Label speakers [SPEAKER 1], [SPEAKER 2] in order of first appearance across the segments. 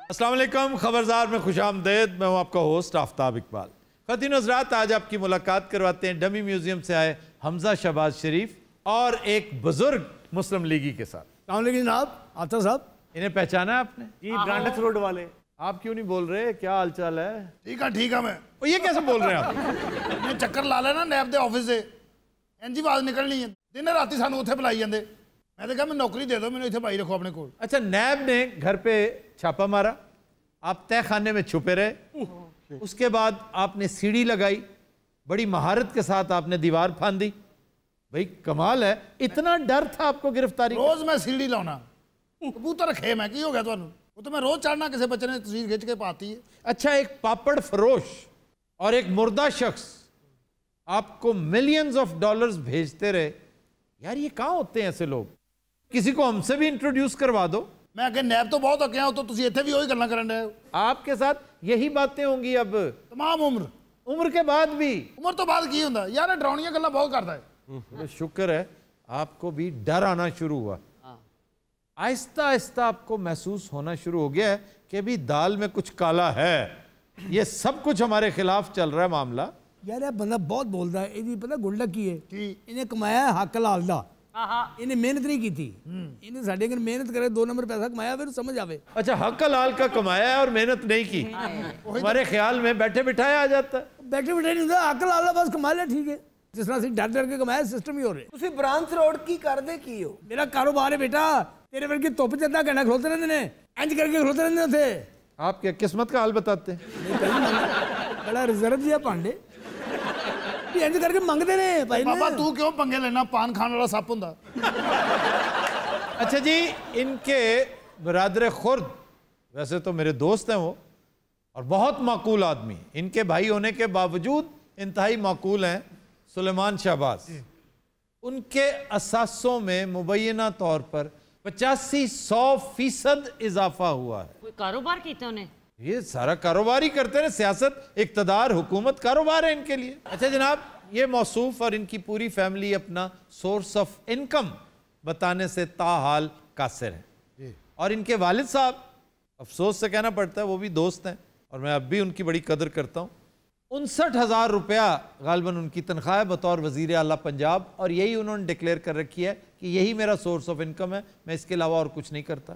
[SPEAKER 1] अस्सलाम वालेकुम, खबरदार में खुशामदेद। मैं हूं आपका होस्ट आफ्ताब इकबाल। ख़वातीन हज़रात, आज आपकी मुलाकात करवाते हैं डमी म्यूजियम से आए हमजा शहबाज शरीफ और एक बुजुर्ग मुस्लिम लीगी के साथ।
[SPEAKER 2] अस्सलाम वालेकुम जनाब, आतर साहब।
[SPEAKER 1] इन्हें पहचाना है आपने?
[SPEAKER 3] जी, ब्रांडस रोड वाले।
[SPEAKER 1] आप क्यों नहीं बोल रहे? क्या हाल चाल है?
[SPEAKER 2] ठीक है मैं।
[SPEAKER 1] और ये कैसे बोल रहे हैं आप?
[SPEAKER 2] मैं चक्कर ला लेना नैब के ऑफिस से इंजी आवाज निकलनी है। दिन राती सानू उत्थे बुलाई जाते। मैं तो कहा मैं नौकरी दे दो, मैंने इत्थे भाई रखो अपने कोल।
[SPEAKER 1] अच्छा, नैब ने घर पे छापा मारा, आप तय खाने में छुपे रहे, उसके बाद आपने सीढ़ी लगाई, बड़ी महारत के साथ आपने दीवार फांदी। भाई कमाल है, इतना डर था आपको गिरफ्तारी?
[SPEAKER 2] रोज मैं सीढ़ी लाना, कबूतर रखे मैं की हो गया तुहानू? वो तो मैं रोज चढ़ना, किसी बच्चे ने तस्वीर खिंच के पाती है।
[SPEAKER 1] अच्छा, एक पापड़ फरोश और एक मुर्दा शख्स आपको मिलियंस ऑफ डॉलर्स भेजते रहे। यार ये कहाँ होते हैं ऐसे लोग? किसी को हमसे भी इंट्रोड्यूस करवा दो।
[SPEAKER 2] मैं अगे नैब तो बहुत अगे तो तुम इतने भी वही गल्लां करन रहे हो।
[SPEAKER 1] आपके साथ यही बातें होंगी अब
[SPEAKER 2] तमाम
[SPEAKER 1] उम्र के बाद भी।
[SPEAKER 2] उम्र तो बाद की होंदा यार, डरावनियां गल्लां बहुत करता है।
[SPEAKER 1] तो शुक्र है आपको भी डर आना शुरू हुआ। आहिस्ता आहिस्ता आपको महसूस होना शुरू हो गया है कि अभी दाल में कुछ काला है। ये सब कुछ हमारे खिलाफ चल रहा है मामला।
[SPEAKER 4] यार ये बंदा बहुत बोलता है। इहदी पता गुंडा की है? इन्हें कमाया है हक हलाल दा। इन्हें मेहनत नहीं की थी। इन्हें साढ़े अगर मेहनत करे 2 नंबर पैसा कमाया, फिर समझ आवे।
[SPEAKER 1] अच्छा, हक हलाल का कमाया है और मेहनत नहीं की। हमारे ख्याल में बैठे बिठाया आ जाता है।
[SPEAKER 4] बैठे बैठे नहीं होता, हक हलाल बस कमा लिया, ठीक है। जिस तरह से डर डर के कमाया, सिस्टम ही हो रहे।
[SPEAKER 3] ਤੁਸੀਂ ब्रांच रोड की करदे की हो?
[SPEAKER 4] मेरा कारोबार है बेटा। तेरे वर्ग की धुप चंदा घंटा खलोते रहते ने, इंज करके खलोते रहते थे।
[SPEAKER 1] आप क्या किस्मत का हाल बताते हैं?
[SPEAKER 4] बड़ा रिजर्व दिया पांडे, इंज करके मंगते ने भाई।
[SPEAKER 2] बाबा तू क्यों पंगे लेना? पान खाने वाला सप हुंदा।
[SPEAKER 1] अच्छा जी, इनके बरादर खुर्द वैसे तो मेरे दोस्त हैं वो, और बहुत माकूल आदमी। इनके भाई होने के बावजूद इंतहाई माकूल हैं सुलेमान शहबाज। उनके असासों में मुबैना तौर पर 85-100% इजाफा हुआ है।
[SPEAKER 5] कोई कारोबार किया उन्हें?
[SPEAKER 1] ये सारा कारोबार ही करते हैं। सियासत, इक्तदार, हुकूमत कारोबार है इनके लिए। अच्छा जनाब, ये मौसूफ और इनकी पूरी फैमिली अपना सोर्स ऑफ इनकम बताने से ताहाल कासिर है। और इनके वालिद साहब, अफसोस से कहना पड़ता है, वो भी दोस्त हैं और मैं अब भी उनकी बड़ी कदर करता हूँ। 59,000 रुपया गालिबन उनकी तनख्वाह है बतौर वज़ीर आला पंजाब, और यही उन्होंने डिक्लेयर कर रखी है कि यही मेरा सोर्स ऑफ इनकम है, मैं इसके अलावा और कुछ नहीं करता।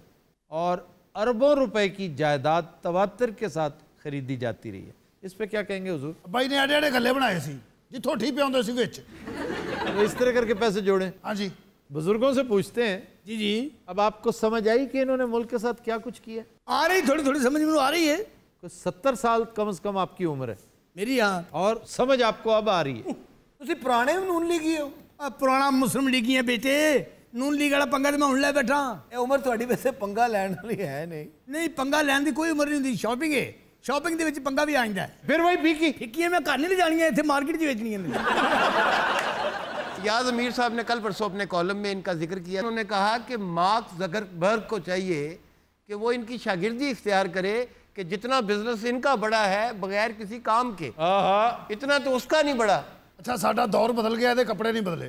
[SPEAKER 1] और अरबों रुपए की जायदाद तवातर के साथ खरीदी जाती रही है। इस पे क्या कहेंगे हुजूर?
[SPEAKER 2] भाई ने आड़े आड़े गले बनाए सी, जिथों ठीक पे आउंदे सी विच।
[SPEAKER 1] तो इस तरह करके पैसे जोड़े।
[SPEAKER 2] हाँ जी,
[SPEAKER 1] बुजुर्गों से पूछते हैं।
[SPEAKER 4] जी जी,
[SPEAKER 1] अब आपको समझ आई कि इन्होंने मुल्क के साथ क्या कुछ किया?
[SPEAKER 4] आ रही, थोड़ी थोड़ी समझ में आ रही है।
[SPEAKER 1] कुछ 70 साल कम से कम आपकी उम्र है
[SPEAKER 4] मेरी, यहाँ।
[SPEAKER 1] और समझ आपको अब आ रही है।
[SPEAKER 3] ਤੁਸੀਂ ਪੁਰਾਣੇ ਨੂਨ ਲੀਗੀ ਹੋ?
[SPEAKER 4] पुराना मुस्लिम लीगी है बेटे। नून लीग वाला पंगा तो मैं हुण लै बैठा।
[SPEAKER 3] ਇਹ ਉਮਰ ਤੁਹਾਡੀ वैसे पंगा ਲੈਣ वाली है नहीं।
[SPEAKER 4] नहीं, पंगा लैन की कोई उम्र नहीं होती। शॉपिंग है, शॉपिंग के विच पंगा भी आ जाता है।
[SPEAKER 1] फिर वही पीकी
[SPEAKER 4] फिक्की मैं घर नहीं ले जानी है, इतने मार्केट च बेचनी है।
[SPEAKER 6] याद अमीर साहब ने कल परसों अपने कॉलम में इनका जिक्र किया। उन्होंने कहा कि मार्क ज़करबर्ग को चाहिए कि वो इनकी शागिर्दी इख्तियार करे कि जितना बिजनेस इनका बड़ा है बगैर किसी काम के, इतना तो उसका नहीं बड़ा।
[SPEAKER 2] अच्छा साडा दौर बदल गया, ये कपड़े नहीं बदले।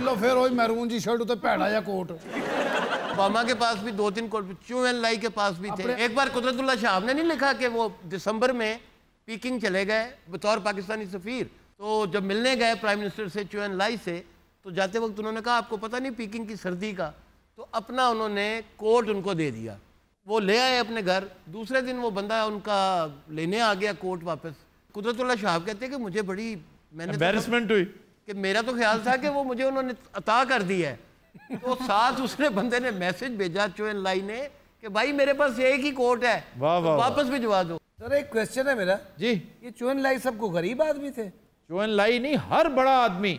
[SPEAKER 2] लो फिर वही मैरून जी शर्ट उते भैड़ा या कोट।
[SPEAKER 6] ओबामा के पास भी 2-3 कोट, चू एन लाई के पास भी थे। एक बार कुदरतुल्लाह शाह ने नहीं लिखा कि वो दिसंबर में पीकिंग चले गए बतौर पाकिस्तानी सफ़ीर। तो जब मिलने गए प्राइम मिनिस्टर से, चू एन लाई से, तो जाते वक्त उन्होंने कहा आपको पता नहीं पीकिंग की सर्दी का? तो अपना उन्होंने कोट उनको दे दिया। वो ले आए अपने घर। दूसरे दिन वो बंदा उनका लेने आ गया कोट वापस। कुदरतुल्लाह शाह कहते कि मुझे बड़ी
[SPEAKER 1] एम्बैरेसमेंट हुई कि
[SPEAKER 6] मेरा तो ख्याल था कि वो मुझे उन्होंने अता कर दिया है। तो साथ उसने बंदे ने मैसेज भेजा, चू एन लाई ने, कि भाई मेरे पास एक ही कोट है, तो वापस भिजवा दो।
[SPEAKER 3] सर एक क्वेश्चन है मेरा
[SPEAKER 1] जी।
[SPEAKER 3] ये चू एन लाई सबको गरीब आदमी थे?
[SPEAKER 1] चू एन लाई नहीं, हर बड़ा आदमी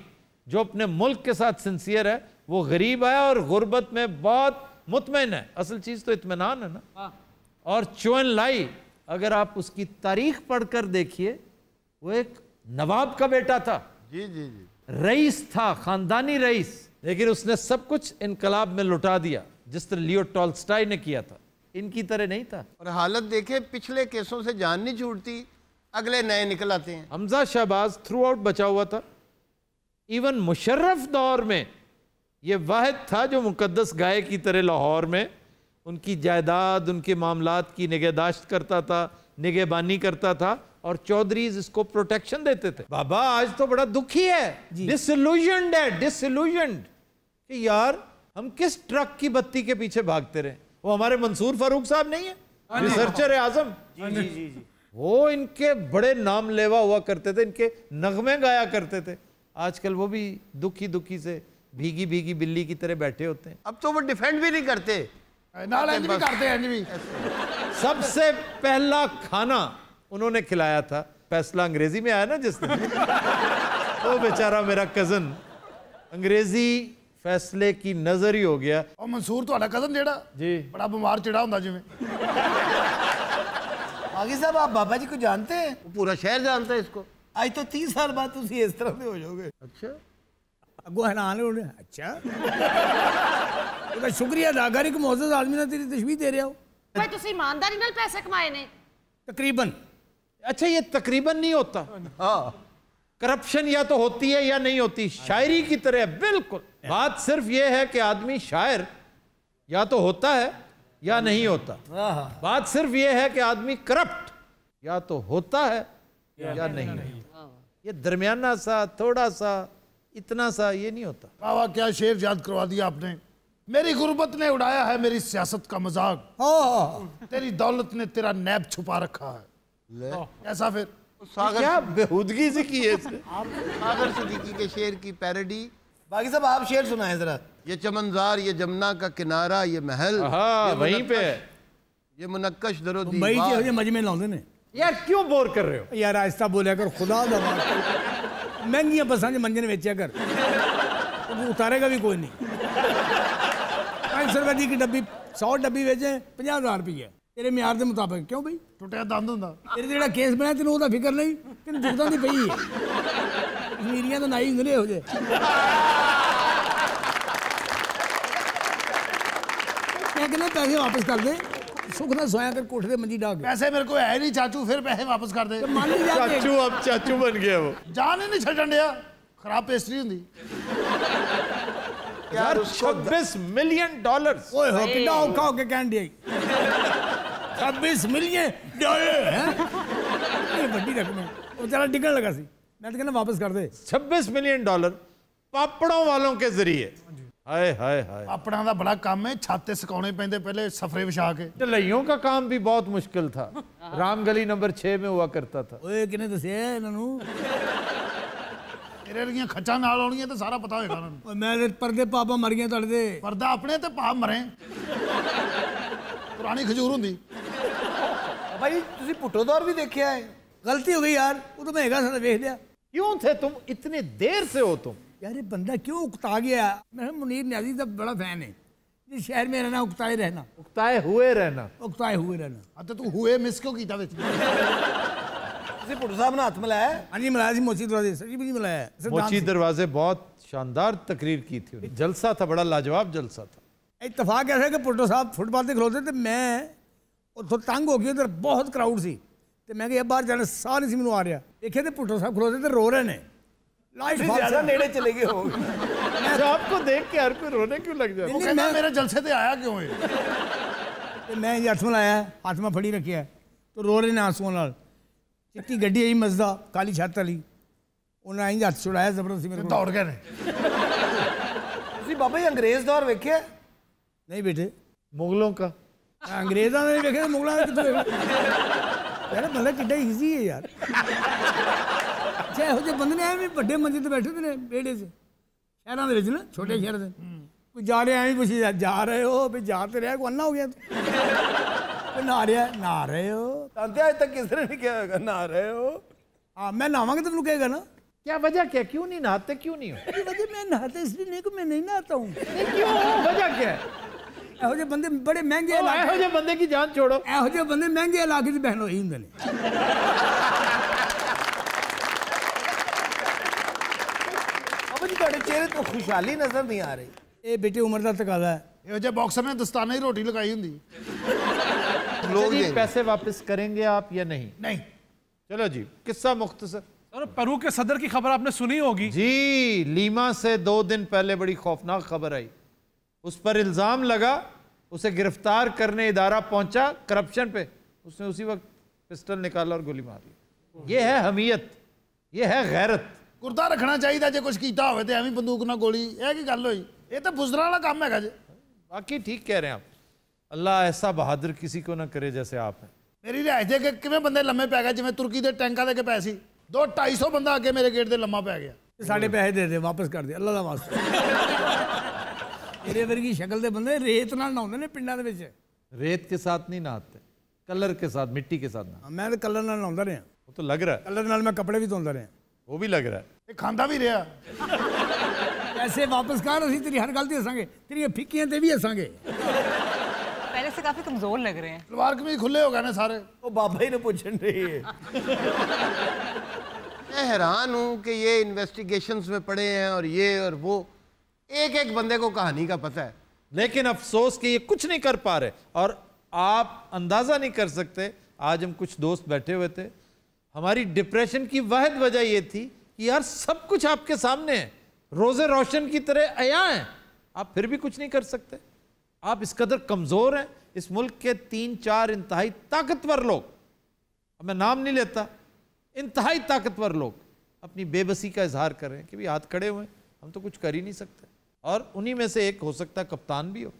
[SPEAKER 1] जो अपने मुल्क के साथ सिंसियर है वो गरीब है और गुर्बत में बहुत मुतमईन है। असल चीज तो इत्मीनान है ना। और चू एन लाई अगर आप उसकी तारीख पढ़कर देखिए, वो एक नवाब का बेटा था।
[SPEAKER 6] जी जी जी,
[SPEAKER 1] रईस था, खानदानी रईस, लेकिन उसने सब कुछ इनकलाब में लुटा दिया, जिस तरह लियो टॉल्स्टॉय ने किया था। इनकी तरह नहीं था।
[SPEAKER 6] और हालत देखे, पिछले केसों से जान नहीं छूटती, अगले नए निकल आते हैं।
[SPEAKER 1] हमजा शहबाज थ्रू आउट बचा हुआ था। इवन मुशर्रफ दौर में ये वाहिद था जो मुकद्दस गाय की तरह लाहौर में उनकी जायदाद, उनके मामलात की निगहदाश्त करता था, निगहबानी करता था, और चौधरीज इसको प्रोटेक्शन देते थे। बाबा आज तो बड़ा दुखी है, डिसइल्यूजन्ड है, डिसइल्यूजन्ड कि यार हम किस ट्रक की बत्ती के पीछे भागते रहे। वो हमारे मंसूर फारूक साहब नहीं है, रिसर्चर आजम, वो इनके बड़े नाम लेवा हुआ करते थे, इनके नगमे गाया करते थे। आजकल वो भी दुखी दुखी से भीगी भीगी बिल्ली की तरह बैठे होते हैं।
[SPEAKER 6] अब तो वो डिफेंड भी नहीं करते,
[SPEAKER 2] नाल इंज भी करते हैं, इंज भी।
[SPEAKER 1] सबसे पहला खाना उन्होंने खिलाया था, फैसला अंग्रेजी में आया ना जिस दिन, वो बेचारा मेरा कजन अंग्रेजी फैसले की नजर ही हो गया।
[SPEAKER 2] और मंसूर ਤੁਹਾਡਾ कजन जेड़ा
[SPEAKER 1] जी
[SPEAKER 2] बड़ा बीमार चिड़ा ਹੁੰਦਾ ਜਿਵੇਂ।
[SPEAKER 3] बागी साहब आप बाबा जी को जानते हैं?
[SPEAKER 6] वो पूरा शहर जानता है इसको।
[SPEAKER 3] आज तो 30 साल बाद तुम इस तरह से हो जाओगे।
[SPEAKER 6] अच्छा,
[SPEAKER 4] अगो हैरान हो रहे, अच्छा ਉਹਦਾ ਸ਼ੁਕਰੀਆ ਅਦਾ ਕਰ ਇੱਕ ਮੁਅੱਜ਼ਜ਼ ਆਦਮੀ ਨਾਲ ਤੇਰੀ ਤਸ਼ਬੀਹ ਦੇ ਰਿਹਾ ਹੋ।
[SPEAKER 5] भाई तुसी ईमानदारी नाल पैसे कमाए ने?
[SPEAKER 4] तकरीबन।
[SPEAKER 1] अच्छा ये तकरीबन नहीं होता,
[SPEAKER 6] हाँ,
[SPEAKER 1] करप्शन या तो होती है या नहीं होती, शायरी की तरह। बिल्कुल, बात सिर्फ ये है कि आदमी शायर या तो होता है या नहीं होता। बात सिर्फ ये है कि आदमी करप्ट या तो होता है या नहीं होता। ये दरमियाना सा, थोड़ा सा, इतना सा ये नहीं होता।
[SPEAKER 2] वाह वाह, क्या शेर याद करवा दिया आपने। मेरी गुर्बत ने उड़ाया है मेरी सियासत का मजाक, तेरी दौलत ने तेरा नैब छुपा रखा है। ऐसा फिर
[SPEAKER 1] क्या बेहूदगी से की है इसने।
[SPEAKER 6] सागर सिद्दीकी के शेर की पैरोडी।
[SPEAKER 3] बागी साहब आप शेर सुनाएं जरा।
[SPEAKER 6] ये चमनजार, ये जमुना का किनारा, ये महल,
[SPEAKER 1] हाँ वहीं पे है।
[SPEAKER 6] ये मुनक्कश दरो
[SPEAKER 4] मुंबई
[SPEAKER 6] दीवार।
[SPEAKER 4] के मजमे लाते ने।
[SPEAKER 1] यार क्यों बोर कर रहे हो?
[SPEAKER 4] यार आहिस्ता बोलिया कर, खुदा दा महंगियां बसा मंजन बेचा कर, तो उतारेगा भी कोई नहीं। 500 रुपए की डब्बी 100 डब्बी बेचे 50,000 रुपये तेरे म्यार के मुताबिक। क्यों भाई
[SPEAKER 2] टुटिया दंद ਹੁੰਦਾ।
[SPEAKER 4] तेरे ਜਿਹੜਾ केस ਬਣਿਆ ਤੈਨੂੰ ਉਹਦਾ ਫਿਕਰ नहीं, तेन दुखदा नहीं पई है। कश्मीरियां तो नाई ਹੁੰਦੇ ਨੇ ਇਹੋ ਜਿਹੇ। मैं कहना पैसे वापस कर दे, सुख ना सोया कर कोठे मंजी डाक।
[SPEAKER 2] पैसे मेरे को है नहीं चाचू, फिर पैसे वापस कर दे।
[SPEAKER 4] मान ली जाते
[SPEAKER 1] चाचू अब चाचू बन गया वो।
[SPEAKER 2] जान ही नहीं छड़न दिया, खराब पेस्ट्री हुंदी।
[SPEAKER 1] यार $26 मिलियन।
[SPEAKER 4] ओए हो कितना औखा होके कहन दिया 26 मिलियन डॉलर है, ये बड़ी रकम है। वो चला टिकट लगा सी, मैं तो कहना वापस कर दे।
[SPEAKER 1] $26 मिलियन पापड़ों वालों के जरिए। हाय हाय हाय,
[SPEAKER 2] अपना दा बड़ा काम है, छाते सुकाने पैंदे पहले सफरे विछा के।
[SPEAKER 1] ढलैयों का काम भी बहुत मुश्किल था, रामगली नंबर 6 में हुआ करता था।
[SPEAKER 4] ओए किने दसे इन्हां
[SPEAKER 2] तेरे रगियां खच्चा नाल आउणियां ते सारा पता होएगा उन्हां
[SPEAKER 4] ओए मैं पर्दे पापा मर गए तड़दे।
[SPEAKER 2] पर्दा अपने ते पाप मरे, पुरानी खजूर हुंदी।
[SPEAKER 3] भाई तुसी भुट्टो दौर भी देखा है?
[SPEAKER 4] गलती हो गई यार, वो तो मैं हैगा सा देख लिया।
[SPEAKER 1] क्यों थे तुम इतने देर से हो तुम?
[SPEAKER 4] यार ये बंदा क्यों उकता गया? मैं मुनीर न्याजी का बड़ा फैन है, जिस शहर में रहना उकताए रहना,
[SPEAKER 1] उकताए हुए रहना,
[SPEAKER 4] उकताए हुए रहना।
[SPEAKER 2] अब तो तू हुए मिस क्यों कीता विच?
[SPEAKER 3] तुसी भुट्टो साहब ने हाथ मिलाया?
[SPEAKER 4] हाँ जी मिलाया सी, मोची दरवाजे सही भी नहीं मिलाया।
[SPEAKER 1] मोची दरवाजे बहुत शानदार तकरीर की थी उन्होंने। जलसा था, बड़ा लाजवाब जलसा था।
[SPEAKER 4] इतफाक ऐसा है कि भुट्टो साहब फुटपाथ से खलोते थे, मैं तो तंग हो गई, उधर बहुत क्राउड सी, तो मैं क्या बाहर जाने साह नहीं सी मैनू आ रहा। देखे तो भुट्टो साहब खलोते थे रो रहे ने, लाइट
[SPEAKER 3] ज्यादा नेड़े चले गए हो।
[SPEAKER 1] तो आपको देख के हर कोई रोने क्यों लग जाता?
[SPEAKER 2] वो कहना मेरे जलसे ते आया क्यों है?
[SPEAKER 4] तो मैं हथ मिलाया, हाथ में फड़ी रखिया, तो रो रहे ने आंसुओं नाल। चिट्टी गड्डी आई मजदा काली छत वाली, उन्हें आई हथ छुड़ाया जबरदस्ती मेरे को।
[SPEAKER 2] दौड़ गए ने।
[SPEAKER 3] तुसी बाबा जी अंग्रेज दौर वेख्या?
[SPEAKER 4] नहीं बेटे,
[SPEAKER 1] मुगलों का
[SPEAKER 4] अंग्रेजा ने देखे तो मुगलों ने कितने यार मतलब किड्डा ईजी है यार। अच्छा ਇਹੋ ਜਿਹੇ ਬੰਦੇ ਨੇ ਐਵੇਂ ਵੱਡੇ ਮੰਜੇ ਤੇ ਬੈਠੇ ਨੇ ਬੇੜੇ 'ਚ ਸ਼ਹਿਰਾਂ ਦੇ ਵਿੱਚ ਨਾ, ਛੋਟੇ ਸ਼ਹਿਰ ਦੇ। ਕੋਈ ਜਾ ਰਿਹਾ ਐਵੇਂ ਪੁੱਛੀ ਜਾ ਰਹੇ ਹੋ ਵੀ ਜਾ ਤੇ ਰਿਹਾ, ਕੋਈ ਅੰਨਾ ਹੋ ਗਿਆ ਕੋਈ ਨਹਾ ਰਿਹਾ, ਨਹਾ ਰਹੇ ਹੋ?
[SPEAKER 3] जानते आज तक किसी ने नहीं किया होगा ना रहे हो।
[SPEAKER 4] हाँ मैं नहावांगा तो तैਨੂੰ कहेगा ना
[SPEAKER 1] क्या वजह, क्या क्यों नहीं नहाते, क्यों नहीं हो?
[SPEAKER 4] ये वजह मैं नहाता इसलिए नहीं कि मैं नहीं नहाता हूँ।
[SPEAKER 1] क्यों, वजह क्या है?
[SPEAKER 4] ਇਹੋ ਜਿਹੇ ਬੰਦੇ बड़े महंगे
[SPEAKER 1] ਇਹੋ ਜਿਹੇ ਬੰਦੇ की जान छोड़ो।
[SPEAKER 4] ਇਹੋ ਜਿਹੇ ਬੰਦੇ ਮਹਿੰਗੇ ਇਲਾਕੇ 'ਚ ਬਹਿਣ ਹੋਈ ਹੁੰਦੇ ਨੇ।
[SPEAKER 3] बाबा जी ਤੁਹਾਡੇ ਚਿਹਰੇ ਤੋਂ ਖੁਸ਼ਹਾਲੀ ਨਜ਼ਰ ਨਹੀਂ ਆ ਰਹੀ।
[SPEAKER 4] ਇਹ ਬੇਟੇ ਉਮਰ ਦਾ ਤਕਾਜ਼ਾ ਹੈ।
[SPEAKER 2] ਇਹੋ ਜਿਹੇ ਬਾਕਸਰ ਨੇ ਦਸਤਾਨੇ ਦੀ ਰੋਟੀ ਲਗਾਈ ਹੁੰਦੀ।
[SPEAKER 1] लोग पैसे वापस करेंगे आप या नहीं?
[SPEAKER 2] नहीं।
[SPEAKER 1] चलो जी, किस्सा मुख्तसर।
[SPEAKER 7] और पेरू के सदर की खबर आपने सुनी होगी
[SPEAKER 1] जी, लीमा से 2 दिन पहले बड़ी खौफनाक खबर आई। उस पर इल्जाम लगा उसे गिरफ्तार करने इदारा पहुंचा करप्शन पे, उसने उसी वक्त पिस्टल निकाला और गोली मार ली। ये है हमीयत, ये है गैरत।
[SPEAKER 2] कुर्ता रखना चाहिए जे कुछ कीता होवे ते एवें बंदूक ना गोली, यह की गल होई? ये तो बुजरा वाला काम है जे।
[SPEAKER 1] बाकी ठीक कह रहे हैं आप, अल्लाह ऐसा बहादुर किसी को ना करे जैसे आप हैं।
[SPEAKER 2] मेरी रिहायश दे के किवें बंदे लम्मे पै गए जिवें तुर्की दे टैंका दे के पै सी। 200-250 बंदा अगे मेरे गेट दे लम्मा पै गया।
[SPEAKER 4] साढ़े पैसे दे दे, वापस कर दे, अल्लाह दा वास्ता। तेरे वर्गी शक्ल दे बंदे रेत नाल नहाउंदे ने पिंडां दे विच।
[SPEAKER 1] रेत के साथ नहीं नहाते, कलर के साथ, मिट्टी के साथ नहाते।
[SPEAKER 4] मैं तो कलर नाल नहाउंदा रहा,
[SPEAKER 1] वो तो लग रहा है,
[SPEAKER 4] कलर नाल मैं कपड़े भी धोंदा रहा।
[SPEAKER 1] वो भी लग रहा है।
[SPEAKER 2] ये खांदा भी रहा।
[SPEAKER 4] पैसे वापस कर, असीं तेरी हर गल ते हसांगे, तेरियां फिक्कियां ते भी हसांगे।
[SPEAKER 8] पहले से काफी कमजोर लग रहे हैं।
[SPEAKER 2] सलवार कमीज खुले हो गए ना सारे।
[SPEAKER 3] वो बाबा ही ने पूछन रही है।
[SPEAKER 6] मैं हैरान हूँ कि ये इन्वेस्टिगेशंस में पड़े हैं और ये और वो, एक एक बंदे को कहानी का पता है,
[SPEAKER 1] लेकिन अफसोस कि ये कुछ नहीं कर पा रहे। और आप अंदाजा नहीं कर सकते, आज हम कुछ दोस्त बैठे हुए थे, हमारी डिप्रेशन की वाहिद वजह ये थी कि यार सब कुछ आपके सामने है, रोजे रोशन की तरह अया हैं, आप फिर भी कुछ नहीं कर सकते। आप इस कदर कमजोर हैं। इस मुल्क के 3-4 इंतहाई ताकतवर लोग, अब मैं नाम नहीं लेता, इंतहाई ताकतवर लोग अपनी बेबसी का इजहार कर रहे हैं कि भी हाथ खड़े हुए, हम तो कुछ कर ही नहीं सकते। और उन्हीं में से एक हो सकता है कप्तान भी हो,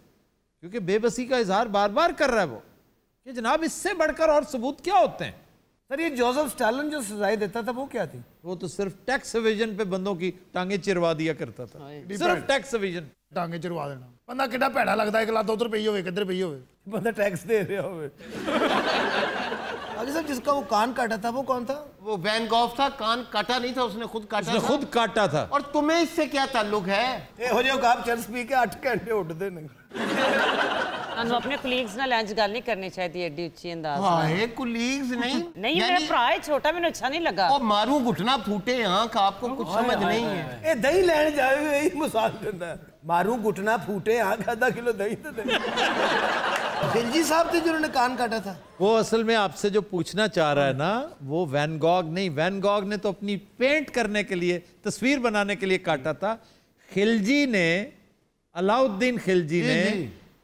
[SPEAKER 1] क्योंकि बेबसी का इजहार बार बार कर रहा है वो कि जनाब इससे बढ़कर और सबूत क्या होते हैं।
[SPEAKER 3] सर ये जोसेफ स्टालिन जो सजाएं देता था वो क्या थी?
[SPEAKER 1] वो तो सिर्फ टैक्स एविजन पे बंदों की टांगे चिरवा दिया करता था, सिर्फ टैक्स एविजन।
[SPEAKER 2] टांगे चिरवा देना। बंदा कितना भैड़ा लगता है, एक लात उधर पई होवे किधर पई होवे,
[SPEAKER 3] बंदा टैक्स दे रहा होवे। आगे सर जिसका वो कान काटा था वो कौन था?
[SPEAKER 6] वो वैन गॉग था। कान काटा नहीं था उसने, खुद काटा
[SPEAKER 1] उसने
[SPEAKER 6] था।
[SPEAKER 1] खुद काटा था।
[SPEAKER 6] और तुम्हें इससे क्या ताल्लुक है?
[SPEAKER 3] ए हो जाओ आप चर्च पी के 8 घंटे उठते नहीं।
[SPEAKER 5] ਸਾਨੂੰ ਆਪਣੇ ਕੁਲੀਗਸ ਨਾਲ ਇੰਜ ਗੱਲ ਨਹੀਂ ਕਰਨੀ ਚਾਹੀਦੀ ਐਡੀ ਉੱਚੀ ਅੰਦਾਜ਼ ਨਾਲ।
[SPEAKER 6] हाय कुलीग्स नहीं
[SPEAKER 5] ਨਹੀਂ ਮੇਰਾ ਭਰਾ ਹੈ ਛੋਟਾ, ਮੈਨੂੰ ਅੱਛਾ ਨਹੀਂ ਲੱਗਾ।
[SPEAKER 6] और मारू घुटना फूटे आंख, आपको कुछ समझ नहीं है।
[SPEAKER 3] ए दही लैन जाए यही मिसाल देता है। मारू घुटना फूटे आंख, आधा किलो दही तो दे। खिलजी साहब थे जिन्होंने कान काटा था।
[SPEAKER 1] वो असल में आपसे जो पूछना चाह रहा है ना, वो वैन गॉग नहीं, वैन गॉग ने तो अपनी पेंट करने के लिए, तस्वीर बनाने के लिए काटा था। खिलजी ने, अलाउद्दीन खिलजी ने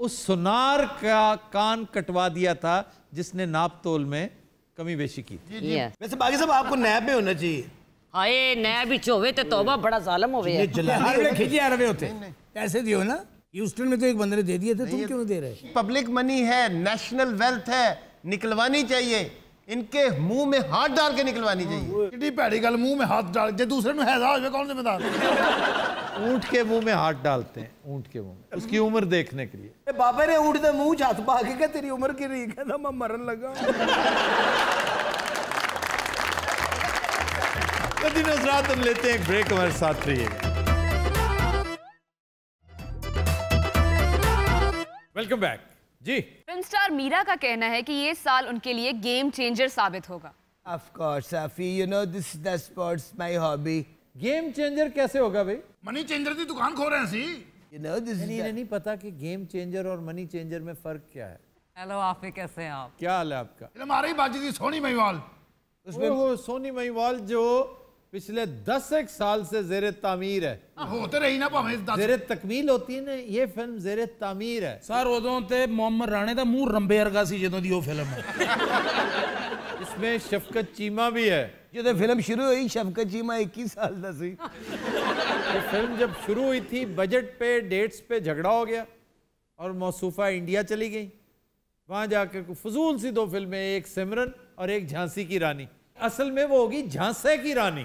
[SPEAKER 1] उस सुनार का कान कटवा दिया था जिसने नाप तोल में कमी बेशी की थी।
[SPEAKER 3] वैसे बाकी साहब आपको नैब में होना चाहिए।
[SPEAKER 5] ਹਾਏ ਨੈ ਵਿੱਚ ਹੋਵੇ ਤੇ ਤੌਬਾ बड़ा जालिम होवे है।
[SPEAKER 4] खिंचे आ रहे होते पैसे दियो ना, ह्यूस्टन में तो एक बंदे ने दे दिए थे, तुम क्यों दे रहे?
[SPEAKER 6] पब्लिक मनी है, नेशनल वेल्थ है, निकलवानी चाहिए। इनके मुंह में हाथ डाल के निकलवानी चाहिए।
[SPEAKER 2] कितनी भैड़ी गल, मुंह में हाथ डाल, जे दूसरे नु हैजा होवे कौन जिम्मेदार?
[SPEAKER 1] ऊंट के मुंह में हाथ डालते हैं, ऊंट के मुंह में, उसकी उम्र देखने के लिए।
[SPEAKER 3] ए बाबा ने ऊँट दे मुंह च हाथ पा के क्या तेरी उम्र की रही? कहता मैं मरन लगा।
[SPEAKER 1] दिन रात हम लेते हैं एक ब्रेक, हमारे साथ रहिएगा। वेलकम बैक जी।
[SPEAKER 9] फिल्म स्टार मीरा का कहना है कि ये साल उनके लिए गेम चेंजर साबित होगा।
[SPEAKER 3] Of course, Safi, you know this is the sports my hobby.
[SPEAKER 1] Game changer कैसे होगा भाई?
[SPEAKER 2] मनी चेंजर की दुकान खोल रहे हैं सी।
[SPEAKER 3] You know this is
[SPEAKER 1] इन्हें नहीं पता कि गेम चेंजर और मनी चेंजर में फर्क क्या है।
[SPEAKER 8] हेलो आफी, कैसे हैं आप?
[SPEAKER 1] क्या हाल है आपका?
[SPEAKER 2] हमारी बाजी थी सोनी महिवाल,
[SPEAKER 1] उसमें वो सोनी महिवाल जो पिछले 10 साल से जेरे तामीर है।
[SPEAKER 2] होते रही ना भावें 10
[SPEAKER 1] जेरे तकमील होती है ना, ये फिल्म जेरे तामीर है।
[SPEAKER 10] सर उदों ते मोहम्मद राणे दा मुंह रंबे वर्गा सी जदों दी वो फिल्म है।
[SPEAKER 1] इसमें शफकत चीमा भी है।
[SPEAKER 3] जो फिल्म शुरू हुई शफकत चीमा 21 साल दा सी।
[SPEAKER 1] ये फिल्म जब शुरू हुई थी, बजट पे, डेट्स पे झगड़ा हो गया और मौसूफा इंडिया चली गई। वहां जाकर फजूल सी 2 फिल्में, एक सिमरन और एक झांसी की रानी। असल में वो होगी झांसे की रानी।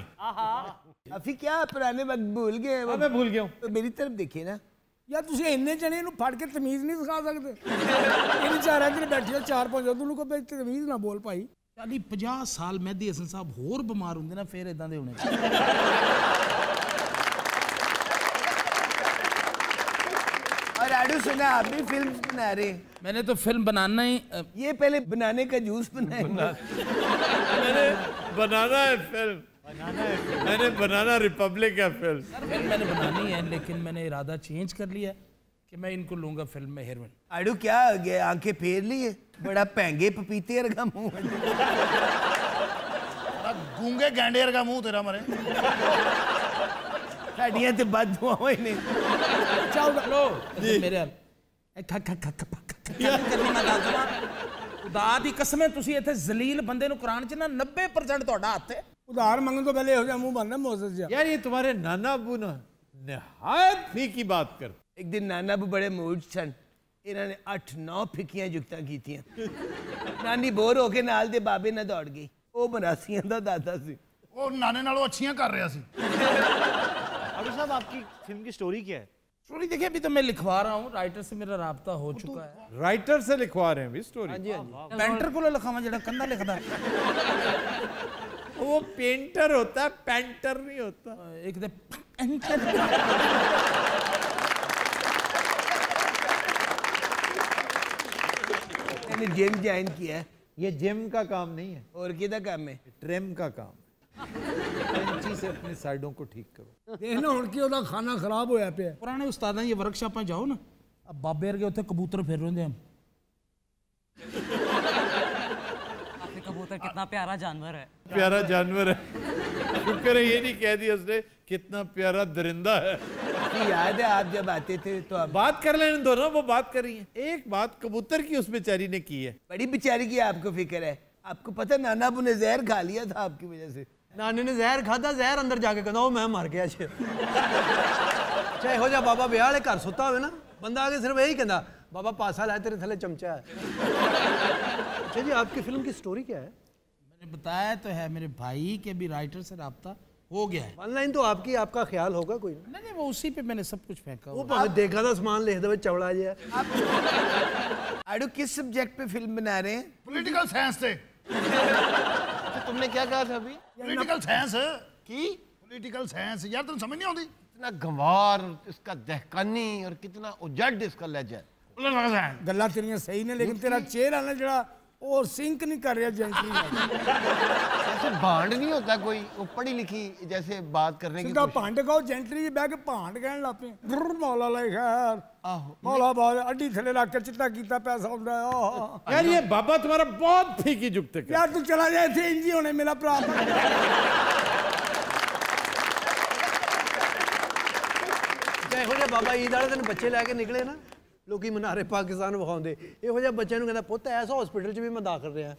[SPEAKER 3] अभी क्या पुराने वक्त भूल गए?
[SPEAKER 1] मैं भूल गया हूँ।
[SPEAKER 3] तो मेरी तरफ देखिए ना
[SPEAKER 4] यार, तुम इन्ने जने फड़ के तमीज नहीं सिखा सकते? इन 4 इधर बैठे 4-5 तुम को तमीज ना बोल पाई।
[SPEAKER 10] चाली 50 साल मेहदी हसन साहब होर बीमार होंगे ना, फिर इदां दे होने।
[SPEAKER 3] और आडू सुना आप भी फिल्म बना रहे?
[SPEAKER 10] मैंने तो फिल्म बनाना ही
[SPEAKER 3] ये पहले बनाने का जूस बनाया।
[SPEAKER 1] मैंने बनाना है फिल्म, मैंने बनाना रिपब्लिक है फिल्म।
[SPEAKER 10] फिल्म मैंने बनानी है, लेकिन मैंने इरादा चेंज कर लिया कि मैं इनको लूंगा फिल्म में हीरोइन।
[SPEAKER 3] आडू क्या हो गया, आंखें फेर ली है? बड़ा पैंगे पपीते वर्गा मुंह,
[SPEAKER 2] गूंगे गैंडे वर्गा मुंह तेरा मरे।
[SPEAKER 3] साड़ियां ते बद दुआवां ही नहीं।
[SPEAKER 10] चलो मेरे खुदा दी कसम तुसी इत्थे जलील बंदे नु कुरान च ना 90% ਤੁਹਾਡਾ हत्थ है।
[SPEAKER 4] उधार मंगन तो पहले हो जा मुंह बनना मोसेस जा।
[SPEAKER 1] यार ये तुम्हारे नाना अबू ना निहायत फीकी बात कर।
[SPEAKER 3] एक दिन नाना अबू बड़े मूड सन, इन्होंने 8-9 फिकियां जुगतां कीतियां। नानी बोर होके नाल दे बाबे ना दौड़ गई। वो बनासियां दा दादा सी,
[SPEAKER 2] वो नाने नालों अच्छियां कर रहा सी।
[SPEAKER 11] अबू साहब आपकी फिल्म की स्टोरी क्या है?
[SPEAKER 10] स्टोरी देखिए अभी तो मैं लिखवा रहा हूँ, राइटर से मेरा राब्ता हो चुका है।
[SPEAKER 1] राइटर से लिखवा रहे हैं भी स्टोरी?
[SPEAKER 10] हाँ जी हाँ जी। पेंटर को लिखावा जेड़ा कंधा लिखदा है।
[SPEAKER 1] वो पेंटर होता है, पेंटर नहीं होता।
[SPEAKER 10] एक दे पेंटर
[SPEAKER 3] मैंने जिम ज्वाइन किया है।
[SPEAKER 1] ये जिम का काम नहीं है,
[SPEAKER 3] और किदा काम है?
[SPEAKER 1] ट्रिम का काम। कैंची से अपनी साइडों को ठीक करो।
[SPEAKER 4] देखना हुण की ओदा खाना खराब होया पिया।
[SPEAKER 10] पुराने उस्तादां ये वर्कशॉपां जाओ ना, अब बाबे वर्गे उत्थे कबूतर फिर रहे हैं।
[SPEAKER 8] आपके कबूतर कितना प्यारा जानवर है।
[SPEAKER 1] प्यारा जानवर है, शुक्र है ये नहीं कह दिया उसने कितना प्यारा दरिंदा है।
[SPEAKER 3] याद है आप जब आते थे तो आप
[SPEAKER 1] बात कर लेने दो ना, वो बात कर रही है। एक बात कबूतर की उस बेचारी ने की है।
[SPEAKER 3] बड़ी बेचारी की आपको फिक्र है। आपको पता नाना अबू ने जहर खा लिया था आपकी वजह से।
[SPEAKER 11] नानी ने जहर खादा, जहर अंदर जाके कहना वो मैं मर गया छे। चाहे हो जा बाबा ब्याह वाले घर सुता हो ना, बंदा आके सिर्फ यही कहना बाबा पासा लाए तेरे थले चमचा है। अच्छा जी, आपकी फिल्म की स्टोरी क्या है?
[SPEAKER 10] मैंने बताया तो है, मेरे भाई के भी राइटर से राब्ता हो गया है।
[SPEAKER 11] ऑनलाइन तो आपका ख्याल होगा कोई?
[SPEAKER 10] नहीं वो उसी पे मैंने सब कुछ फेंका।
[SPEAKER 11] वो भावे देखा था सामान लिख दे चवड़ा जी।
[SPEAKER 3] आड़ू किस सब्जेक्ट पे फिल्म बना रहे हैं?
[SPEAKER 2] पॉलिटिकल साइंस से।
[SPEAKER 6] तुमने क्या कहा था अभी?
[SPEAKER 2] पॉलिटिकल साइंस
[SPEAKER 6] की?
[SPEAKER 2] पॉलिटिकल साइंस यार तुम समझ नहीं आती।
[SPEAKER 6] कितना गंवार इसका दहकानी और कितना उजड़ इसका लहजा है।
[SPEAKER 4] गल्लां तेरियां सही ने, लेकिन तेरा चेहरा ना जड़ा और सिंक नहीं कर रहा जेंटली।
[SPEAKER 6] जैसे भांड नहीं होता कोई, वो पढ़ी लिखी जैसे बात करने की
[SPEAKER 4] सीधा भांड कहो, जेंटली बह के भांड कहन लग पे। मौला लाई खैर, मौला बाद अड्डी थले रख के चिट्टा कीता पैसा हुंदा है।
[SPEAKER 1] यार ये बाबा तुम्हारा बहुत फीकी जुगते कर।
[SPEAKER 4] यार तू चला जा, इथे इंजी होने मेरा भरा।
[SPEAKER 11] चाहे हो जा बाबा ईद वाले दिन बच्चे लैके निकले ना, लोग मनारे पाकिस्तान विखाते, यहो जिहे बच्चे कहता पुत ऐस हॉस्पिटल च भी मैं दाखिल रहा।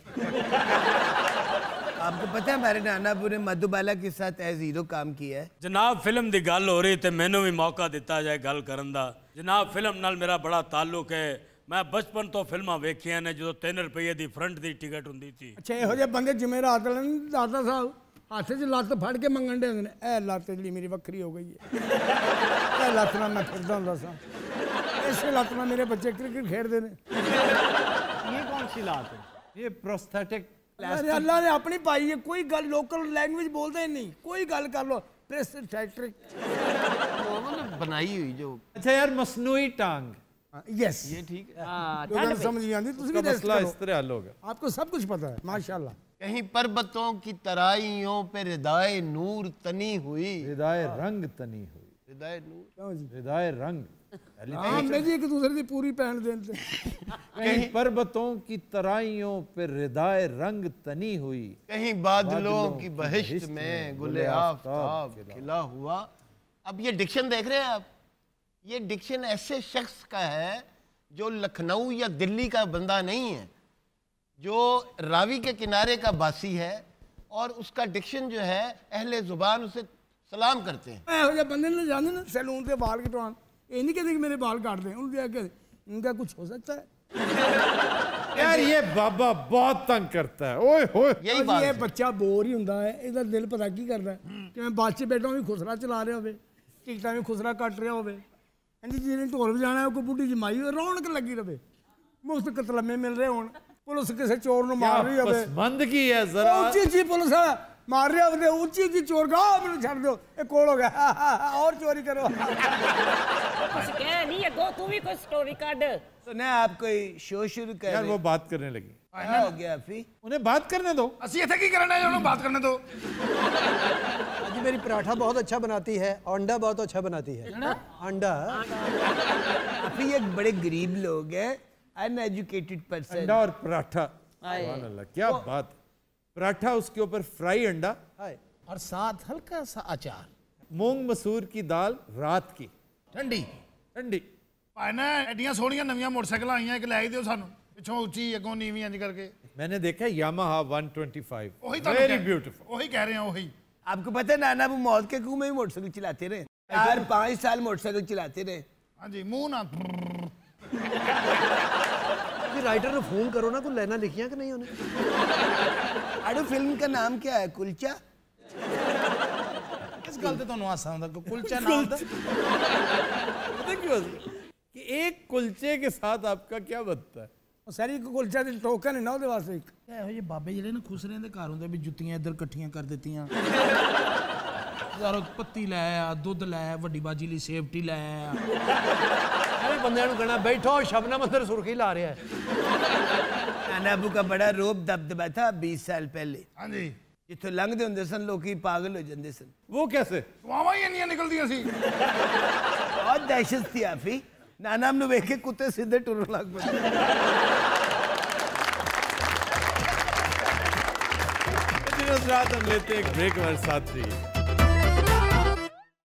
[SPEAKER 3] आपको पता है हमारे नाना अबू ने मधुबाला के साथ एज हीरो काम किया है।
[SPEAKER 12] जनाब फिल्म की गल हो रही तो मैनू भी मौका दिता जाए गल करन दा। जनाब फिल्म नाल मेरा बड़ा ताल्लुक है। मैं बचपन तो फिल्मां वेखियां ने जो 3 रुपये की फ्रंट की टिकट हुंदी थी।
[SPEAKER 4] अच्छा यहो जिहे बंदे जमेरात वाले दादा साहब हाथ च लत्त फड़ के मंगन दे ने, ए लत्त जी मेरी वक्री हो गई है, ए लत्त नाल मैं फिरदा हुंदा सा, इस लत्त नाल मेरे बच्चे क्रिकेट खेडदे ने।
[SPEAKER 11] ये कौन सी लात है?
[SPEAKER 1] ये प्रोस्थेटिक।
[SPEAKER 4] अल्लाह ने अपनी पाई है, कोई गल लोकल लैंग्वेज बोलते ही नहीं, कोई गल कर लो प्रोस्थेटिक
[SPEAKER 6] बनाई हुई जो।
[SPEAKER 1] अच्छा यार मसनूई टांग।
[SPEAKER 4] यस
[SPEAKER 6] ये ठीक है।
[SPEAKER 4] जो समझ नहीं आती तुझे
[SPEAKER 1] मसला इस तरह हल होगा।
[SPEAKER 4] आपको सब कुछ पता है माशाल्लाह।
[SPEAKER 6] कहीं पर्वतों की तराइयों पे रिदाए नूर तनी हुई।
[SPEAKER 1] रिदाए रंग तनी हुई।
[SPEAKER 6] रिदाए नूर,
[SPEAKER 1] रिदाए रंग।
[SPEAKER 4] हाँ मैं जी एक दूसरे की पूरी पहन देते।
[SPEAKER 1] कहीं पर्वतों की तराइयों पे रिदाए रंग तनी हुई,
[SPEAKER 6] कहीं बादलों की बहिश्त में गुले आफताब खिला हुआ। अब ये डिक्शन देख रहे हैं आप, ये डिक्शन ऐसे शख्स का है जो लखनऊ या दिल्ली का बंदा नहीं है, जो रावी के किनारे का बासी है, और उसका डिक्शन जो है अहले जुबान उसे सलाम करते हैं।
[SPEAKER 4] बंदे ने जाने ना सैलून से बाल कटवान, ये नहीं कहते कि मेरे बाल काट दें, उनका कुछ हो सकता है।
[SPEAKER 1] यार ये बाबा बहुत तंग करता है। ओए होए
[SPEAKER 6] यही बात
[SPEAKER 4] ये बच्चा बोर ही होंदा है, इहदा दिल पता की करदा है कि मैं बस च बैठा भी खुसरा चला रहा होवे, टिकटां भी खुसरा कट रहा होवे, इंदी जिन्हें ढोल बजाना है कोई बुढ़ी जमाई हो, रौनक लगी रहे, मुफ्त कतलमे मिल रहे होण, पुलिस किसी चोर नूं मार रही होवे,
[SPEAKER 1] बंद की है जरा
[SPEAKER 4] ऊंची ऊंची पुलिस मार रही होवे, ऊंची ऊंची चोर का मैनूं छड्ड दो, ये कोल हो गया और चोरी करो।
[SPEAKER 5] कुछ कह नहीं है गो, तू भी कोई स्टोरी काट।
[SPEAKER 3] तो ना आप कोई शो शुरू कर
[SPEAKER 1] यार वो बात करने लगी।
[SPEAKER 3] क्या हो गया अफी?
[SPEAKER 1] उन्हें बात करने दो।
[SPEAKER 2] असि इत्थे की करना है, उन्हें बात करने दो।
[SPEAKER 11] जी मेरी पराठा बहुत अच्छा बनाती है, अंडा बहुत अच्छा बनाती है। अंडा
[SPEAKER 3] अफी एक बड़े गरीब लोग हैं, अनएजुकेटेड पर्सन।
[SPEAKER 1] अंडा और पराठा, सुभान अल्लाह क्या बात। पराठा उसके ऊपर फ्राई अंडा
[SPEAKER 10] और साथ हल्का सा अचार,
[SPEAKER 1] मूंग मसूर की दाल रात की
[SPEAKER 10] ठंडी
[SPEAKER 1] ठंडी,
[SPEAKER 2] ਭਾਈ ਨਾ ਐਡੀਆਂ ਸੋਹਣੀਆਂ ਨਵੀਆਂ ਮੋਟਰਸਾਈਕਲਾਂ ਆਈਆਂ ਇੱਕ ਲੈ ਹੀ ਦਿਓ ਸਾਨੂੰ ਪਿੱਛੋਂ ਉੱਚੀ ਅੱਗੋਂ ਨੀਵੀਂ ਇੰਜ करके
[SPEAKER 1] मैंने देखा Yamaha 125
[SPEAKER 2] वही
[SPEAKER 1] वेरी ब्यूटीफुल
[SPEAKER 2] वही कह रहे हैं वही
[SPEAKER 3] आपको पता है नाना वो मौत के कुएं में ही मोटरसाइकिल चलाते रहे 4-5 साल मोटरसाइकिल चलाते रहे
[SPEAKER 2] हाँ जी मुंह ना
[SPEAKER 11] राइटर ने फोन करो ना कोई लाइना लिखियां कि नहीं उन्हें
[SPEAKER 3] आड़ू फिल्म का नाम क्या है कुलचा
[SPEAKER 10] इस गल ते ਤੁਹਾਨੂੰ ਹਾਸਾ ਆਉਂਦਾ ਕਿ ਕੁਲਚਾ ਨਾਮ ਦਾ
[SPEAKER 1] पता क्यों कि एक कुलचे के साथ आपका क्या बनता है
[SPEAKER 4] ਸਾਰੀ ਕੁਲਚਾ ਦੀ ਟੋਕਨ ਹੈ ਨਾ ਉਹਦੇ ਵਾਸਤੇ ਇੱਕ
[SPEAKER 10] ਇਹੋ ਜਿਹੇ ਬਾਬੇ ਜਿਹੜੇ ਨਾ ਖੁਸਰਿਆਂ ਦੇ ਘਰ ਹੁੰਦੇ ਵੀ ਜੁੱਤੀਆਂ ਇੱਧਰ ਇਕੱਠੀਆਂ ਕਰ ਦਿੱਤੀਆਂ ਯਾਰੋ ਪੱਤੀ ਲੈ ਆ ਦੁੱਧ ਲੈ ਆ ਵੱਡੀ ਬਾਜੀ ਲਈ ਸੇਫਟੀ ਲੈ ਆ
[SPEAKER 11] ਐਵੇਂ ਬੰਦਿਆਂ ਨੂੰ ਕਹਿਣਾ ਬੈਠੋ ਸ਼ਬਨਮ ਅੰਦਰ ਸੁਰਖੀ ਲਾ ਰਿਹਾ ਹੈ
[SPEAKER 3] नाना अबू का बड़ा रोब दबदबा था 20 साल पहले
[SPEAKER 2] हाँ जी
[SPEAKER 3] जिथों लंघदे हुंदे सन लोग पागल हो जाते सन
[SPEAKER 1] वो कैसे
[SPEAKER 2] वावा ही इंनियां निकलदियां सी
[SPEAKER 3] बहुत दहशत थी आफी नाना हमने वेख के कुत्ते सीधे टुरन लग पे
[SPEAKER 1] हम लेते एक ब्रेक हमारे साथ रहिए।